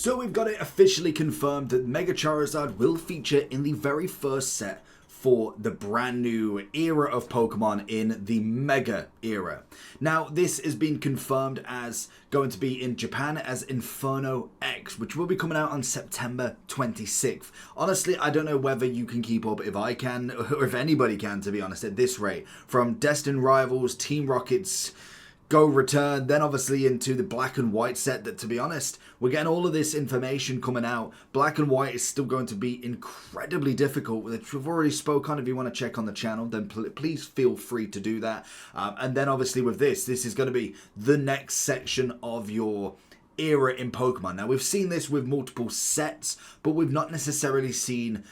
So we've got it officially confirmed that Mega Charizard will feature in the very first set for the brand new era of Pokemon in the Mega era. Now, this has been confirmed as going to be in Japan as Inferno X, which will be coming out on September 26th. Honestly, I don't know whether you can keep up, if I can, or if anybody can, to be honest, at this rate. From Destined Rivals, Team Rocket's Go Return, then obviously into the Black and White set that, to be honest, we're getting all of this information coming out. Black and White is still going to be incredibly difficult, which we've already spoke on. If you want to check on the channel, then please feel free to do that. And then obviously with this is going to be the next section of your era in Pokemon. Now, we've seen this with multiple sets, but we've not necessarily seen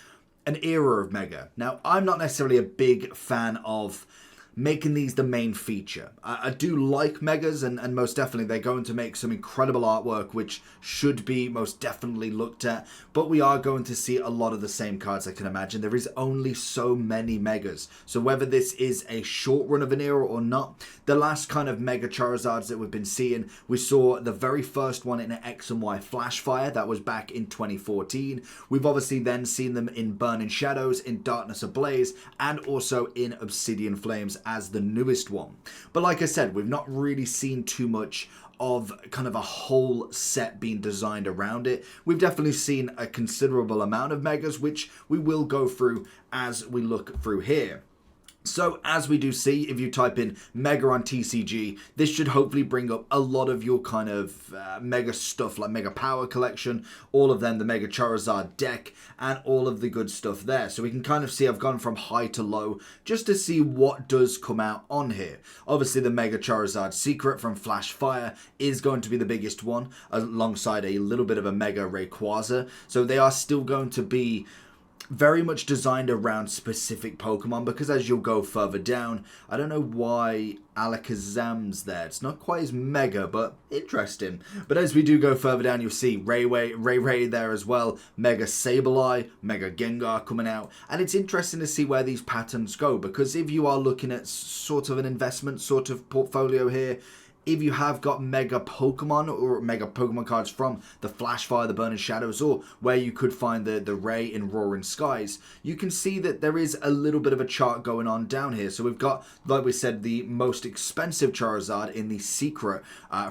an era of Mega. Now, I'm not necessarily a big fan of making these the main feature. I do like Megas, and most definitely they're going to make some incredible artwork which should be most definitely looked at, but we are going to see a lot of the same cards, I can imagine. There is only so many Megas, so whether this is a short run of an era or not, the last kind of Mega Charizards that we've been seeing, we saw the very first one in an X and Y Flash Fire, that was back in 2014. We've obviously then seen them in Burning Shadows, in Darkness Ablaze, and also in Obsidian Flames as the newest one. But like I said, we've not really seen too much of kind of a whole set being designed around it. We've definitely seen a considerable amount of Megas, which we will go through as we look through here. So, as we do see, if you type in Mega on TCG, this should hopefully bring up a lot of your kind of Mega stuff, like Mega Power Collection, all of them, the Mega Charizard deck, and all of the good stuff there. So we can kind of see I've gone from high to low, just to see what does come out on here. Obviously, the Mega Charizard Secret from Flash Fire is going to be the biggest one, alongside a little bit of a Mega Rayquaza. So they are still going to be very much designed around specific Pokemon, because as you'll go further down, I don't know why Alakazam's there. It's not quite as mega, but interesting. But as we do go further down, you'll see Ray there as well, Mega Sableye, Mega Gengar coming out, and it's interesting to see where these patterns go, because if you are looking at sort of an investment sort of portfolio here, if you have got Mega Pokemon or Mega Pokemon cards from the Flash Fire, the Burning Shadows, or where you could find the Ray in Roaring Skies, you can see that there is a little bit of a chart going on down here. So we've got, like we said, the most expensive Charizard in the Secret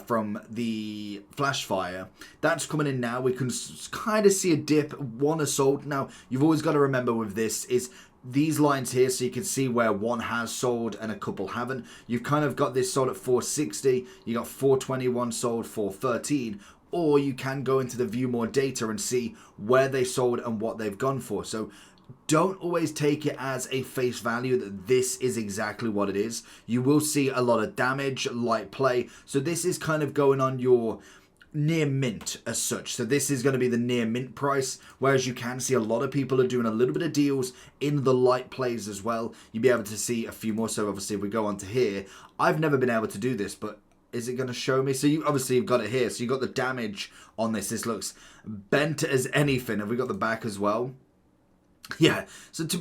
from the Flash Fire. That's coming in now. We can kind of see a dip, one Assault. Now, you've always got to remember with this is these lines here, so you can see where one has sold and a couple haven't. You've kind of got this sold at 460, you got 421 sold, 413, or you can go into the view more data and see where they sold and what they've gone for. So don't always take it as a face value that this is exactly what it is. You will see a lot of damage, light play, so this is kind of going on your near mint as such. So this is going to be the near mint price, whereas you can see a lot of people are doing a little bit of deals in the light plays as well. You'll be able to see a few more. So obviously if we go on to here, I've never been able to do this, but is it going to show me? So you obviously you've got it here, so you've got the damage on this. This looks bent as anything. Have we got the back as well? Yeah, so to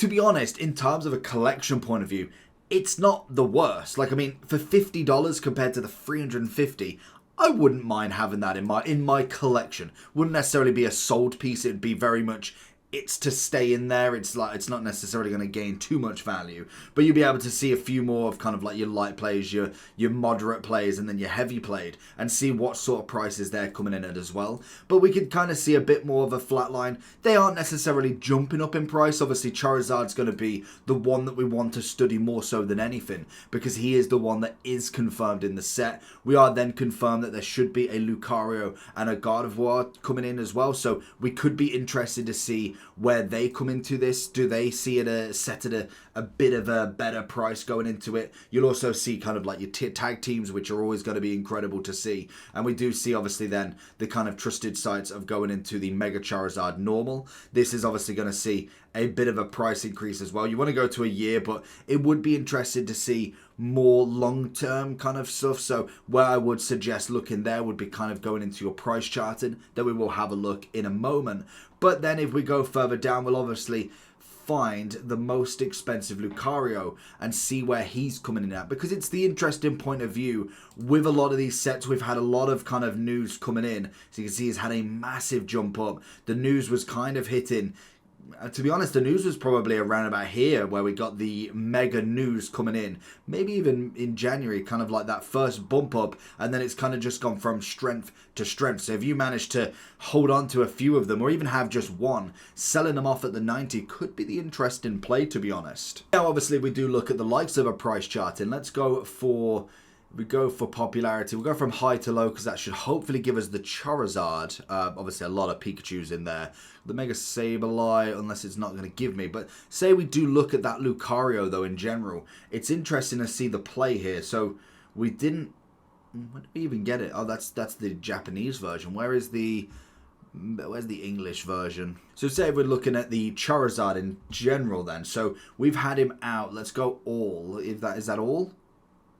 be honest, in terms of a collection point of view, it's not the worst. Like, I mean, for $50 compared to the $350, I wouldn't mind having that in my collection. Wouldn't necessarily be a sold piece. It'd be very much, it's to stay in there. It's like, it's not necessarily going to gain too much value, but you'll be able to see a few more of kind of like your light plays, your moderate plays, and then your heavy played, and see what sort of prices they're coming in at as well. But we could kind of see a bit more of a flat line. They aren't necessarily jumping up in price. Obviously, Charizard's going to be the one that we want to study more so than anything, because he is the one that is confirmed in the set. We are then confirmed that there should be a Lucario and a Gardevoir coming in as well, so we could be interested to see where they come into this. Do they see it set at a bit of a better price going into it? You'll also see kind of like your tag teams, which are always going to be incredible to see. And we do see obviously then the kind of trusted sites of going into the Mega Charizard normal. This is obviously going to see a bit of a price increase as well. You want to go to a year, but it would be interesting to see more long-term kind of stuff. So where I would suggest looking there would be kind of going into your price charting, that we will have a look in a moment. But then if we go further down, we'll obviously find the most expensive Lucario and see where he's coming in at, because it's the interesting point of view. With a lot of these sets, we've had a lot of kind of news coming in, so you can see he's had a massive jump up. The news was kind of hitting, to be honest, the news was probably around about here where we got the mega news coming in. Maybe even in January, kind of like that first bump up, and then it's kind of just gone from strength to strength. So if you manage to hold on to a few of them, or even have just one, selling them off at the 90 could be the interesting play, to be honest. Now, obviously, we do look at the likes of a price chart, and let's go for... We go for popularity. We'll go from high to low because that should hopefully give us the Charizard. Obviously, a lot of Pikachus in there. The Mega Sableye, unless it's not going to give me. But say we do look at that Lucario, though, in general. It's interesting to see the play here. So we didn't... When did we even get it? Oh, that's the Japanese version. Where's the English version? So say we're looking at the Charizard in general then. So we've had him out. Let's go all. Is that all?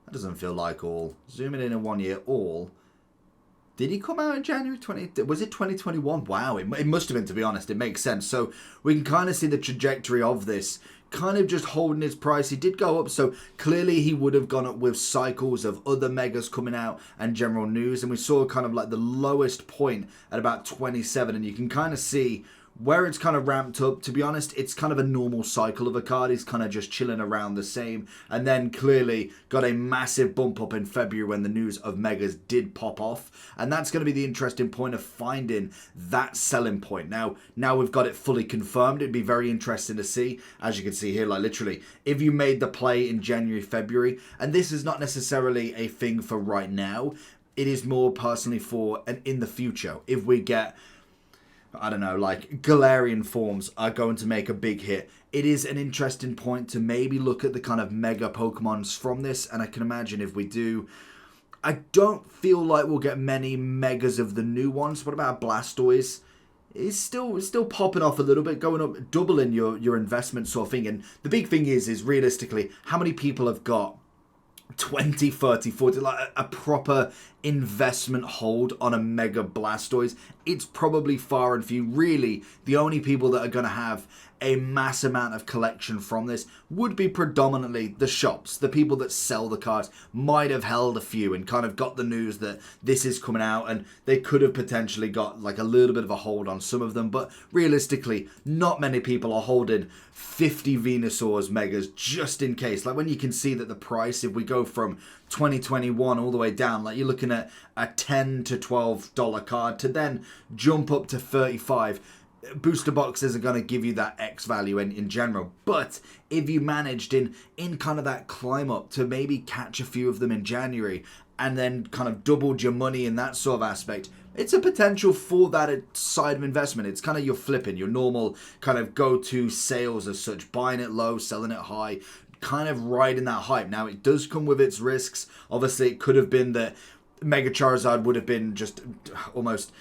That doesn't feel like all. Zooming in 1 year, all. Did he come out in January 20... Was it 2021? Wow, it must have been, to be honest. It makes sense. So we can kind of see the trajectory of this. Kind of just holding his price. He did go up, so clearly he would have gone up with cycles of other megas coming out and general news. And we saw kind of like the lowest point at about 27. And you can kind of see where it's kind of ramped up. To be honest, it's kind of a normal cycle of a card. He's kind of just chilling around the same. And then clearly got a massive bump up in February when the news of Megas did pop off. And that's going to be the interesting point of finding that selling point. Now we've got it fully confirmed. It'd be very interesting to see. As you can see here, like literally, if you made the play in January, February, and this is not necessarily a thing for right now. It is more personally for and in the future. If we get... I don't know, like Galarian forms are going to make a big hit. It is an interesting point to maybe look at the kind of mega Pokemons from this. And I can imagine if we do, I don't feel like we'll get many megas of the new ones. What about Blastoise? It's still popping off a little bit, going up, doubling your investment sort of thing. And the big thing is realistically, how many people have got 20, 30, 40, like a proper investment hold on a Mega Blastoise? It's probably far and few. Really, the only people that are going to have a mass amount of collection from this would be predominantly the shops. The people that sell the cards might have held a few and kind of got the news that this is coming out, and they could have potentially got like a little bit of a hold on some of them. But realistically, not many people are holding 50 Venusaur's Megas just in case. Like when you can see that the price, if we go from 2021 all the way down, like you're looking at a $10 to $12 card to then jump up to 35. Booster boxes are going to give you that X value in general. But if you managed in kind of that climb up to maybe catch a few of them in January and then kind of doubled your money in that sort of aspect, it's a potential for that side of investment. It's kind of your flipping, your normal kind of go-to sales as such, buying it low, selling it high, kind of riding that hype. Now, it does come with its risks. Obviously, it could have been that Mega Charizard would have been just almost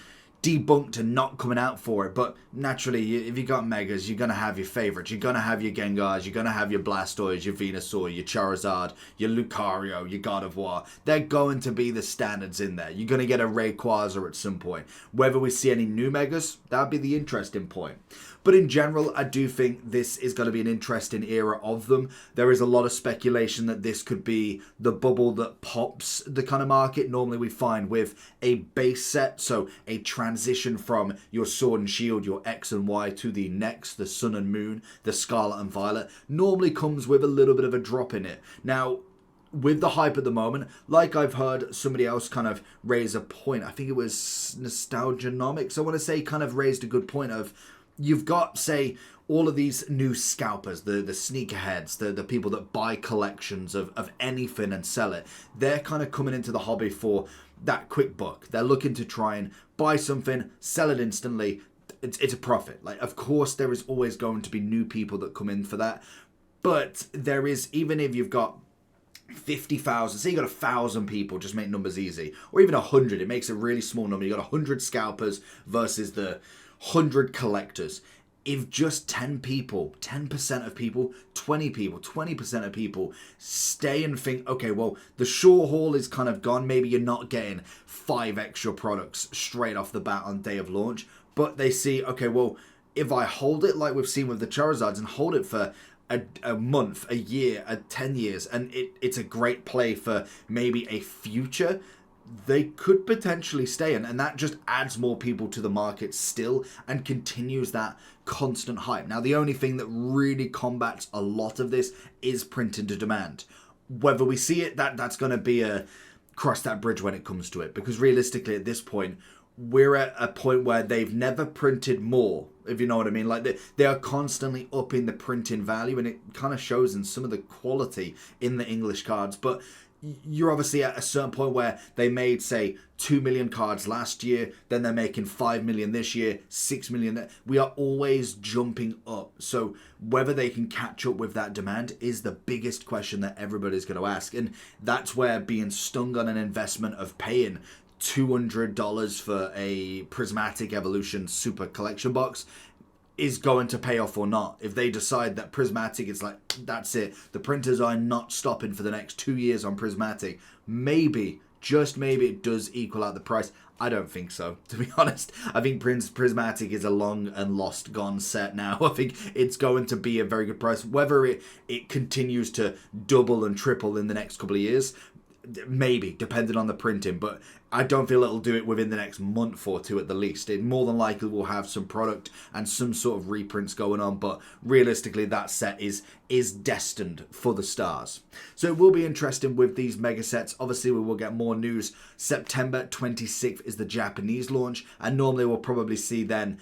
debunked and not coming out for it. But naturally, if you got Megas, you're going to have your favorites. You're going to have your Gengars, you're going to have your Blastoise, your Venusaur, your Charizard, your Lucario, your God of War. They're going to be the standards in there. You're going to get a Rayquaza at some point. Whether we see any new Megas, that would be the interesting point. But in general, I do think this is going to be an interesting era of them. There is a lot of speculation that this could be the bubble that pops the kind of market normally we find with a base set. So a transition from your Sword and Shield, your X and Y, to the next, the Sun and Moon, the Scarlet and Violet, normally comes with a little bit of a drop in it. Now, with the hype at the moment, like I've heard somebody else kind of raise a point, I think it was Nostalgianomics, I want to say, kind of raised a good point of, you've got, say, all of these new scalpers, the sneakerheads, the people that buy collections of anything and sell it. They're kind of coming into the hobby for that quick buck. They're looking to try and buy something, sell it instantly. It's a profit. Like, of course, there is always going to be new people that come in for that. But there is, even if you've got 50,000, say you got 1,000 people, just make numbers easy, or even 100, it makes a really small number. You got 100 scalpers versus the 100 collectors. If just 10 people, 10% of people, 20 people, 20% of people stay and think, okay, well, the short haul is kind of gone. Maybe you're not getting 5 extra products straight off the bat on day of launch, but they see, okay, well, if I hold it like we've seen with the Charizards and hold it for a month, a year, 10 years, and it's a great play for maybe a future, they could potentially stay. And that just adds more people to the market still and continues that constant hype. Now, the only thing that really combats a lot of this is print into demand. Whether we see it, that's going to be a cross that bridge when it comes to it. Because realistically, at this point, we're at a point where they've never printed more, if you know what I mean. Like they are constantly upping the printing value, and it kind of shows in some of the quality in the English cards. But you're obviously at a certain point where they made, say, 2 million cards last year, then they're making 5 million this year, 6 million. We are always jumping up. So whether they can catch up with that demand is the biggest question that everybody's going to ask. And that's where being stung on an investment of paying $200 for a Prismatic Evolution Super Collection box is going to pay off or not. If they decide that Prismatic is like, that's it, the printers are not stopping for the next 2 years on Prismatic, maybe, just maybe, it does equal out the price. I don't think so, to be honest. I think Prismatic is a long and lost gone set now. I think it's going to be a very good price. Whether it continues to double and triple in the next couple of years, maybe, depending on the printing, but I don't feel it'll do it within the next month or two at the least. It more than likely will have some product and some sort of reprints going on, but realistically that set is destined for the stars. So it will be interesting with these mega sets. Obviously we will get more news. September 26th is the Japanese launch, and normally we'll probably see then,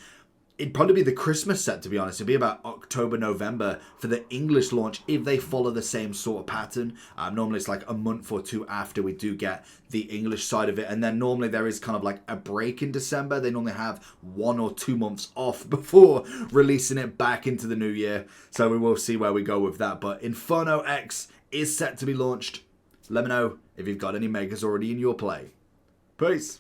it'd probably be the Christmas set, to be honest. It'd be about October, November for the English launch if they follow the same sort of pattern. Normally it's like a month or two after we do get the English side of it. And then normally there is kind of like a break in December. They normally have 1 or 2 months off before releasing it back into the new year. So we will see where we go with that. But Inferno X is set to be launched. Let me know if you've got any megas already in your play. Peace.